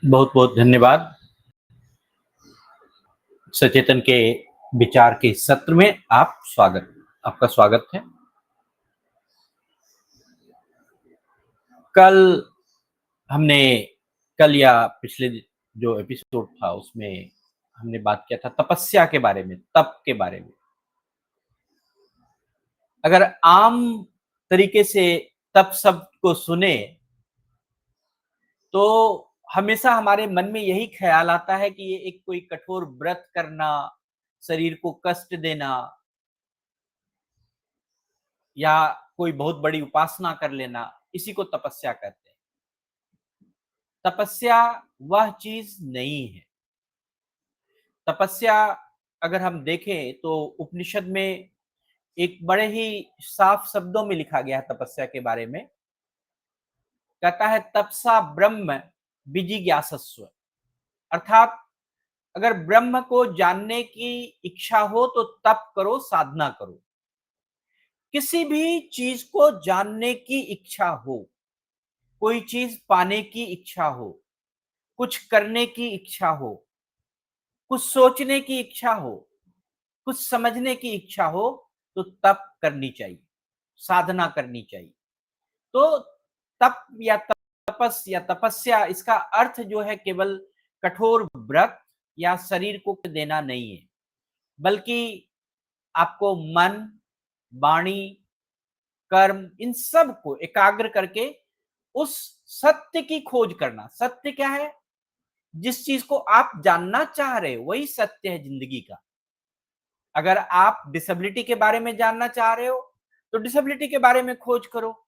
बहुत बहुत धन्यवाद। सचेतन के विचार के सत्र में आपका स्वागत है। कल हमने कल या पिछले जो एपिसोड था उसमें हमने बात किया था तपस्या के बारे में, तप के बारे में। अगर आम तरीके से तप शब्द को सुने तो हमेशा हमारे मन में यही ख्याल आता है कि ये एक कोई कठोर व्रत करना, शरीर को कष्ट देना या कोई बहुत बड़ी उपासना कर लेना, इसी को तपस्या कहते हैं। तपस्या वह चीज नहीं है। तपस्या अगर हम देखें तो उपनिषद में एक बड़े ही साफ शब्दों में लिखा गया है तपस्या के बारे में। कहता है तपसा ब्रह्म विजिज्ञासस्व, अर्थात अगर ब्रह्म को जानने की इच्छा हो तो तप करो, साधना करो। किसी भी चीज को जानने की इच्छा हो, कोई चीज पाने की इच्छा हो, कुछ करने की इच्छा हो, कुछ सोचने की इच्छा हो, कुछ समझने की इच्छा हो, तो तप करनी चाहिए, साधना करनी चाहिए। तो तप या तपस्या इसका अर्थ जो है केवल कठोर व्रत या शरीर को देना नहीं है, बल्कि आपको मन, वाणी, कर्म इन सब को एकाग्र करके उस सत्य की खोज करना। सत्य क्या है? जिस चीज को आप जानना चाह रहे हो वही सत्य है जिंदगी का। अगर आप डिसेबिलिटी के बारे में जानना चाह रहे हो तो डिसेबिलिटी के बारे में खोज करो।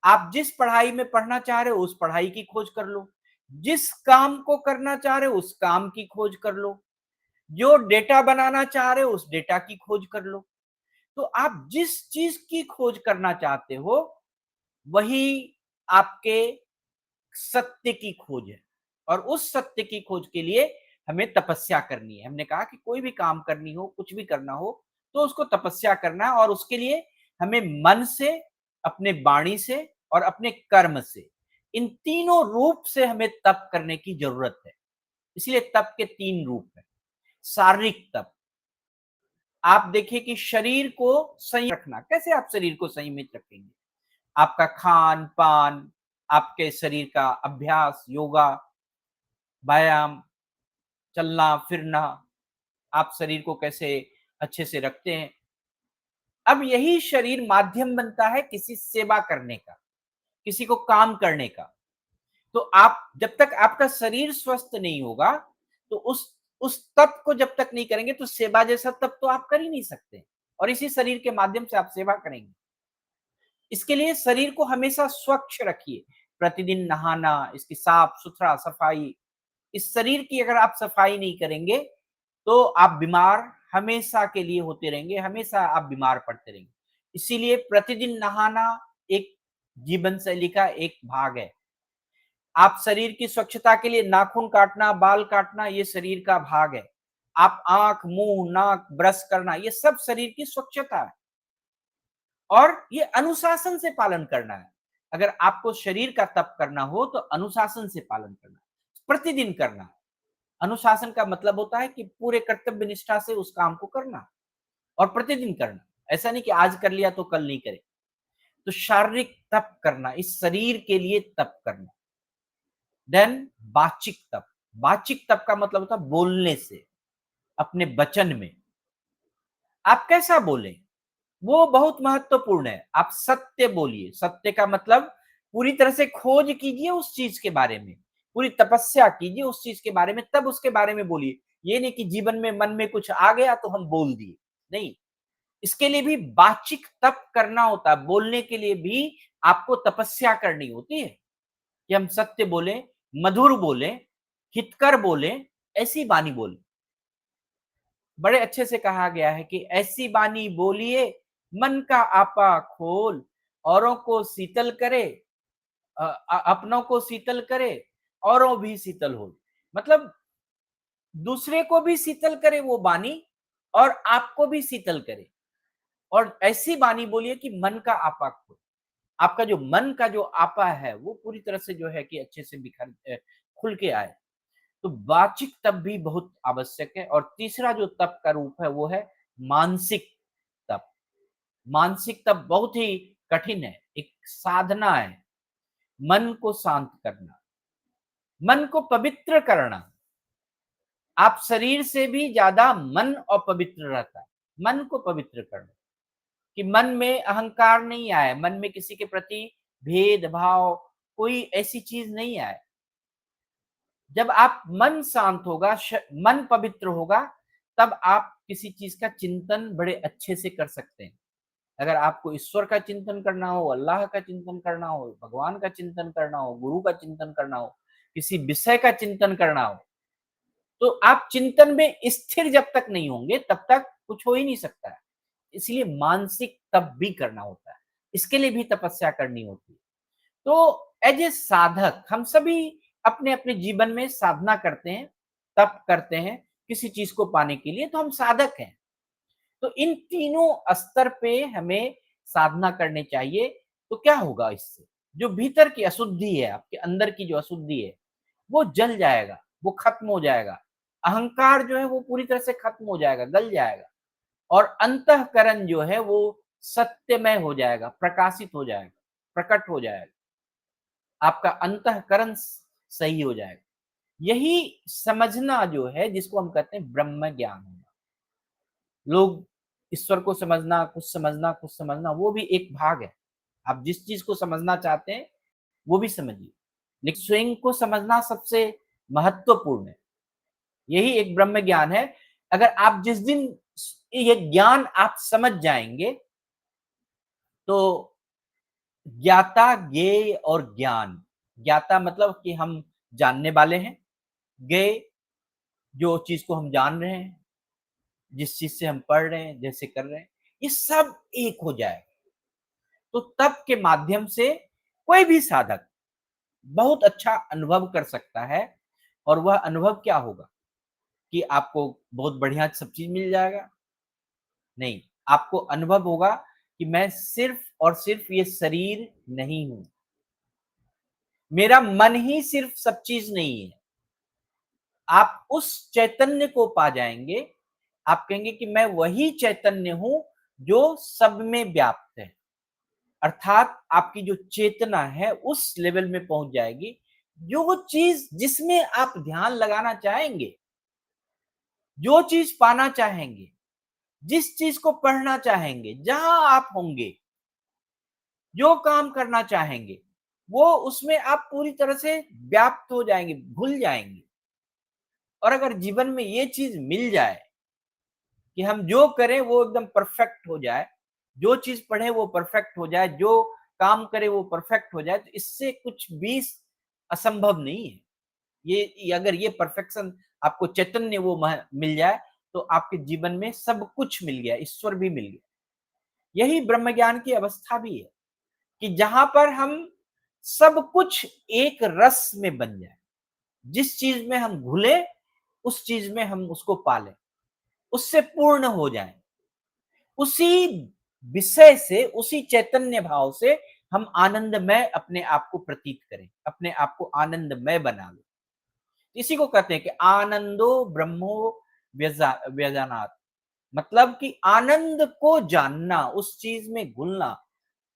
आप जिस पढ़ाई में पढ़ना चाह रहे हो उस पढ़ाई की खोज कर लो। जिस काम को करना चाह रहे हो उस काम की खोज कर लो। जो डेटा बनाना चाह रहे हो उस डेटा की खोज कर लो। तो आप जिस चीज की खोज करना चाहते हो वही आपके सत्य की खोज है। और उस सत्य की खोज के लिए हमें तपस्या करनी है। हमने कहा कि कोई भी काम करनी हो, कुछ भी करना हो तो उसको तपस्या करना है, और उसके लिए हमें मन से, अपने वाणी से और अपने कर्म से, इन तीनों रूप से हमें तप करने की जरूरत है। इसलिए तप के तीन रूप हैं। शारीरिक तप, आप देखिए कि शरीर को संयमित रखना। कैसे आप शरीर को संयमित रखेंगे? आपका खान पान, आपके शरीर का अभ्यास, योगा, व्यायाम, चलना फिरना, आप शरीर को कैसे अच्छे से रखते हैं। अब यही शरीर माध्यम बनता है किसी सेवा करने का, किसी को काम करने का। तो आप जब तक आपका शरीर स्वस्थ नहीं होगा तो उस तप को जब तक नहीं करेंगे तो सेवा जैसा तप तो आप कर ही नहीं सकते, और इसी शरीर के माध्यम से आप सेवा करेंगे। इसके लिए शरीर को हमेशा स्वच्छ रखिए, प्रतिदिन नहाना, इसकी साफ सुथरा सफाई। इस शरीर की अगर आप सफाई नहीं करेंगे तो आप बीमार हमेशा के लिए होते रहेंगे, हमेशा आप बीमार पड़ते रहेंगे। इसीलिए प्रतिदिन नहाना एक जीवन शैली का एक भाग है। आप शरीर की स्वच्छता के लिए नाखून काटना, बाल काटना, ये शरीर का भाग है। आप आंख, मुंह, नाक ब्रश करना, ये सब शरीर की स्वच्छता है, और ये अनुशासन से पालन करना है। अगर आपको शरीर का तप करना हो तो अनुशासन से पालन करना है, प्रतिदिन करना है। अनुशासन का मतलब होता है कि पूरे कर्तव्य निष्ठा से उस काम को करना और प्रतिदिन करना। ऐसा नहीं कि आज कर लिया तो कल नहीं करे। तो शारीरिक तप करना, इस शरीर के लिए तप करना। देन वाचिक तप। वाचिक तप का मतलब होता है बोलने से, अपने वचन में आप कैसा बोलें वो बहुत महत्वपूर्ण है। आप सत्य बोलिए। सत्य का मतलब पूरी तरह से खोज कीजिए उस चीज के बारे में, पूरी तपस्या कीजिए उस चीज के बारे में, तब उसके बारे में बोलिए। ये नहीं कि जीवन में मन में कुछ आ गया तो हम बोल दिए, नहीं। इसके लिए भी वाचिक तप करना होता है। बोलने के लिए भी आपको तपस्या करनी होती है कि हम सत्य बोले, मधुर बोले, हितकर बोले, ऐसी वाणी बोले। बड़े अच्छे से कहा गया है कि ऐसी वाणी बोलिए मन का आपा खोल, औरों को शीतल करे, अपनों को शीतल करे, औरों भी शीतल हो। मतलब दूसरे को भी शीतल करे वो वाणी, और आपको भी शीतल करे। और ऐसी वाणी बोलिए कि मन का आपा खोल, आपका जो मन का जो आपा है वो पूरी तरह से जो है कि अच्छे से खुल के आए। तो वाचिक तप भी बहुत आवश्यक है। और तीसरा जो तप का रूप है वो है मानसिक तप। मानसिक तप बहुत ही कठिन है, एक साधना है। मन को शांत करना, मन को पवित्र करना। आप शरीर से भी ज्यादा मन अपवित्र रहता है। मन को पवित्र करना कि मन में अहंकार नहीं आए, मन में किसी के प्रति भेदभाव, कोई ऐसी चीज नहीं आए। जब आप मन शांत होगा, मन पवित्र होगा, तब आप किसी चीज का चिंतन बड़े अच्छे से कर सकते हैं। अगर आपको ईश्वर का चिंतन करना हो, अल्लाह का चिंतन करना हो, भगवान का चिंतन करना हो, गुरु का चिंतन करना हो, किसी विषय का चिंतन करना हो, तो आप चिंतन में स्थिर जब तक नहीं होंगे तब तक कुछ हो ही नहीं सकता है। इसलिए मानसिक तप भी करना होता है, इसके लिए भी तपस्या करनी होती है। तो एज ए साधक हम सभी अपने अपने जीवन में साधना करते हैं, तप करते हैं किसी चीज को पाने के लिए, तो हम साधक हैं। तो इन तीनों स्तर पे हमें साधना करनी चाहिए। तो क्या होगा इससे? जो भीतर की अशुद्धि है, आपके अंदर की जो अशुद्धि है, वो जल जाएगा, वो खत्म हो जाएगा। अहंकार जो है वो पूरी तरह से खत्म हो जाएगा, गल जाएगा। और अंतःकरण जो है वो सत्यमय हो जाएगा, प्रकाशित हो जाएगा, प्रकट हो जाएगा। आपका अंतःकरण सही हो जाएगा। यही समझना जो है, जिसको हम कहते हैं ब्रह्म ज्ञान होना। लोग ईश्वर को समझना, कुछ समझना, कुछ समझना, वो भी एक भाग है। आप जिस चीज को समझना चाहते हैं वो भी समझिए, लेकिन स्वयं को समझना सबसे महत्वपूर्ण है। यही एक ब्रह्म ज्ञान है। अगर आप जिस दिन ये ज्ञान आप समझ जाएंगे, तो ज्ञाता, ज्ञेय और ज्ञान। ज्ञाता मतलब कि हम जानने वाले हैं, ज्ञेय जो चीज को हम जान रहे हैं, जिस चीज से हम पढ़ रहे हैं, जैसे कर रहे हैं, ये सब एक हो जाएगा। तो तप के माध्यम से कोई भी साधक बहुत अच्छा अनुभव कर सकता है। और वह अनुभव क्या होगा कि आपको बहुत बढ़िया सब चीज मिल जाएगा? नहीं, आपको अनुभव होगा कि मैं सिर्फ और सिर्फ ये शरीर नहीं हूं, मेरा मन ही सिर्फ सब चीज नहीं है। आप उस चैतन्य को पा जाएंगे। आप कहेंगे कि मैं वही चैतन्य हूं जो सब में व्याप्त है। अर्थात आपकी जो चेतना है उस लेवल में पहुंच जाएगी। जो चीज जिसमें आप ध्यान लगाना चाहेंगे, जो चीज पाना चाहेंगे, जिस चीज को पढ़ना चाहेंगे, जहां आप होंगे, जो काम करना चाहेंगे, वो उसमें आप पूरी तरह से व्याप्त हो जाएंगे, भूल जाएंगे। और अगर जीवन में ये चीज मिल जाए कि हम जो करें वो एकदम परफेक्ट हो जाए, जो चीज पढ़े वो परफेक्ट हो जाए, जो काम करे वो परफेक्ट हो जाए, तो इससे कुछ भी असंभव नहीं है। ये अगर ये परफेक्शन आपको चैतन्य वो मिल जाए, तो आपके जीवन में सब कुछ मिल गया, ईश्वर भी मिल गया। यही ब्रह्म ज्ञान की अवस्था भी है कि जहां पर हम सब कुछ एक रस में बन जाए। जिस चीज में हम घुले, उस चीज में हम उसको पालें, उससे पूर्ण हो जाएं। उसी विषय से, उसी चैतन्य भाव से हम आनंदमय अपने आप को प्रतीत करें, अपने आप को आनंदमय बना लें। इसी को कहते हैं कि आनंदो ब्रह्मो व्यजानात्। मतलब कि आनंद को जानना, उस चीज में घुलना,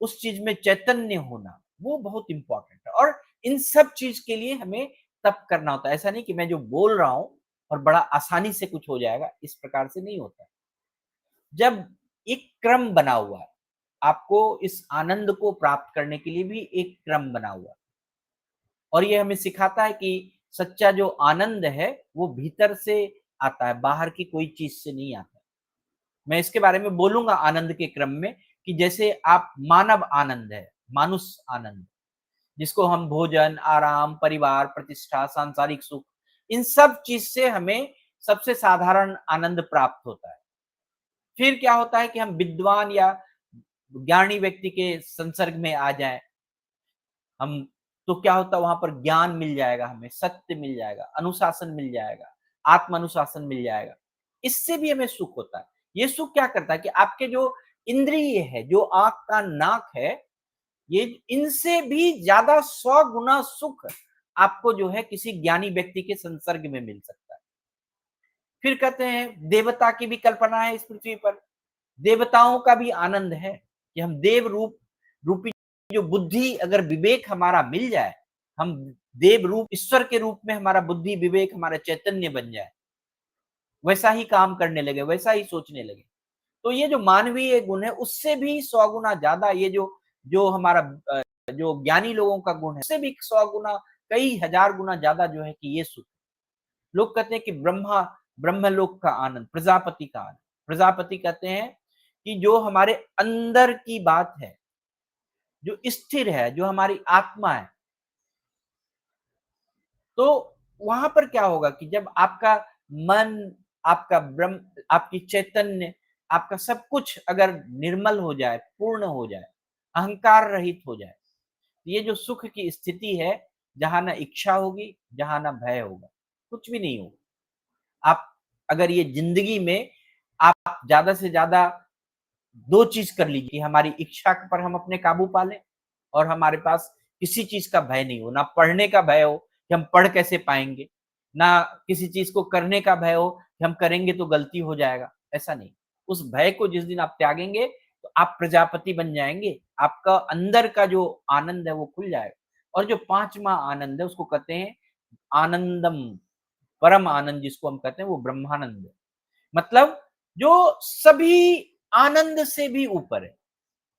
उस चीज में चैतन्य होना, वो बहुत इंपॉर्टेंट है। और इन सब चीज के लिए हमें तप करना होता है। ऐसा नहीं कि मैं जो बोल रहा हूं और बड़ा आसानी से कुछ हो जाएगा, इस प्रकार से नहीं होता। जब एक क्रम बना हुआ है, आपको इस आनंद को प्राप्त करने के लिए भी एक क्रम बना हुआ है। और ये हमें सिखाता है कि सच्चा जो आनंद है वो भीतर से आता है, बाहर की कोई चीज से नहीं आता। मैं इसके बारे में बोलूंगा आनंद के क्रम में, कि जैसे आप मानव आनंद है, मानुष आनंद, जिसको हम भोजन, आराम, परिवार, प्रतिष्ठा, सांसारिक सुख, इन सब चीज से हमें सबसे साधारण आनंद प्राप्त होता है। फिर क्या होता है कि हम विद्वान या ज्ञानी व्यक्ति के संसर्ग में आ जाएं, हम, तो क्या होता है वहां पर ज्ञान मिल जाएगा, हमें सत्य मिल जाएगा, अनुशासन मिल जाएगा, आत्म अनुशासन मिल जाएगा। इससे भी हमें सुख होता है। ये सुख क्या करता है कि आपके जो इंद्रिय है, जो आंख, कान, नाक है, ये इनसे भी ज्यादा 100 गुना सुख आपको जो है किसी ज्ञानी व्यक्ति के संसर्ग में मिल सकता है। फिर कहते हैं देवता की भी कल्पना है इस पृथ्वी पर, देवताओं का भी आनंद है कि हम देव रूपी जो बुद्धि अगर विवेक हमारा मिल जाए, हम देव रूप ईश्वर के रूप में हमारा बुद्धि विवेक हमारा चैतन्य बन जाए, वैसा ही काम करने लगे, वैसा ही सोचने लगे। तो ये जो मानवीय गुण है उससे भी 100 गुना ज्यादा ये जो जो हमारा जो ज्ञानी लोगों का गुण है उससे भी 100 गुना कई हजार गुना ज्यादा जो है कि ये सुख। लोग कहते हैं कि ब्रह्मलोक का आनंद, प्रजापति का आनंद। प्रजापति कहते हैं कि जो हमारे अंदर की बात है, जो स्थिर है, जो हमारी आत्मा है, तो वहां पर क्या होगा कि जब आपका मन, आपका ब्रह्म, आपकी चैतन्य, आपका सब कुछ अगर निर्मल हो जाए, पूर्ण हो जाए, अहंकार रहित हो जाए, ये जो सुख की स्थिति है, जहां ना इच्छा होगी, जहां ना भय होगा, कुछ भी नहीं होगा। आप अगर ये जिंदगी में आप ज्यादा से ज्यादा 2 चीज कर लीजिए कि हमारी इच्छा पर हम अपने काबू पा लें और हमारे पास किसी चीज का भय नहीं हो, ना पढ़ने का भय हो कि हम पढ़ कैसे पाएंगे, ना किसी चीज को करने का भय हो कि हम करेंगे तो गलती हो जाएगा, ऐसा नहीं। उस भय को जिस दिन आप त्यागेंगे तो आप प्रजापति बन जाएंगे, आपका अंदर का जो आनंद है वो खुल जाएगा। और जो 5वां आनंद है उसको कहते हैं आनंदम, परम आनंद जिसको हम कहते हैं वो ब्रह्मानंद है। मतलब जो सभी आनंद से भी ऊपर है,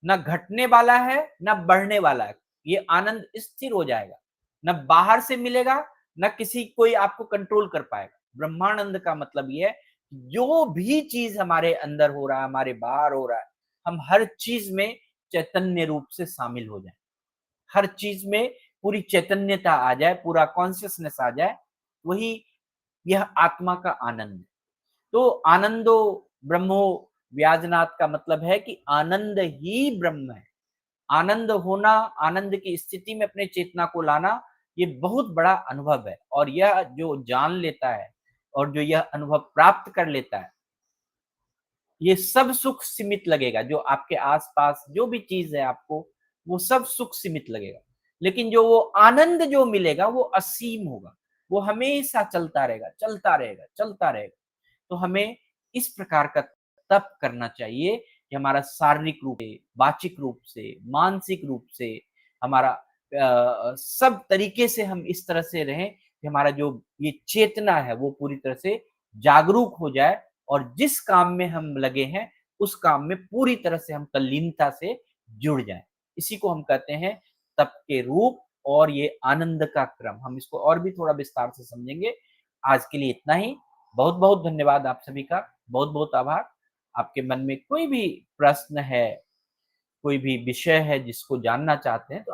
ना घटने वाला है ना बढ़ने वाला है, ये आनंद स्थिर हो जाएगा, ना बाहर से मिलेगा, ना किसी कोई आपको कंट्रोल कर पाएगा। ब्रह्मानंद का मतलब ये है जो भी चीज हमारे अंदर हो रहा है, हमारे बाहर हो रहा है, हम हर चीज में चैतन्य रूप से शामिल हो जाए, हर चीज में पूरी चैतन्यता आ जाए, पूरा कॉन्शियसनेस आ जाए, वही यह आत्मा का आनंद है। तो आनंदो ब्रह्मो व्याजनाथ का मतलब है कि आनंद ही ब्रह्म है। आनंद होना, आनंद की स्थिति में अपने चेतना को लाना, ये बहुत बड़ा अनुभव है। और यह जो जान लेता है और जो यह अनुभव प्राप्त कर लेता है, ये सब सुख सीमित लगेगा। जो आपके आसपास जो भी चीज है आपको, वो सब सुख सीमित लगेगा, लेकिन जो वो आनंद जो मिलेगा वो असीम होगा, वो हमेशा चलता रहेगा, चलता रहेगा, चलता रहेगा। तो हमें इस प्रकार का तप करना चाहिए कि हमारा शारीरिक रूप से, वाचिक रूप से, मानसिक रूप से, हमारा सब तरीके से हम इस तरह से रहें कि हमारा जो ये चेतना है वो पूरी तरह से जागरूक हो जाए और जिस काम में हम लगे हैं उस काम में पूरी तरह से हम तल्लीनता से जुड़ जाएं। इसी को हम कहते हैं तप के रूप और ये आनंद का क्रम। हम इसको और भी थोड़ा विस्तार से समझेंगे। आज के लिए इतना ही। बहुत बहुत धन्यवाद आप सभी का, बहुत बहुत आभार। आपके मन में कोई भी प्रश्न है, कोई भी विषय है जिसको जानना चाहते हैं तो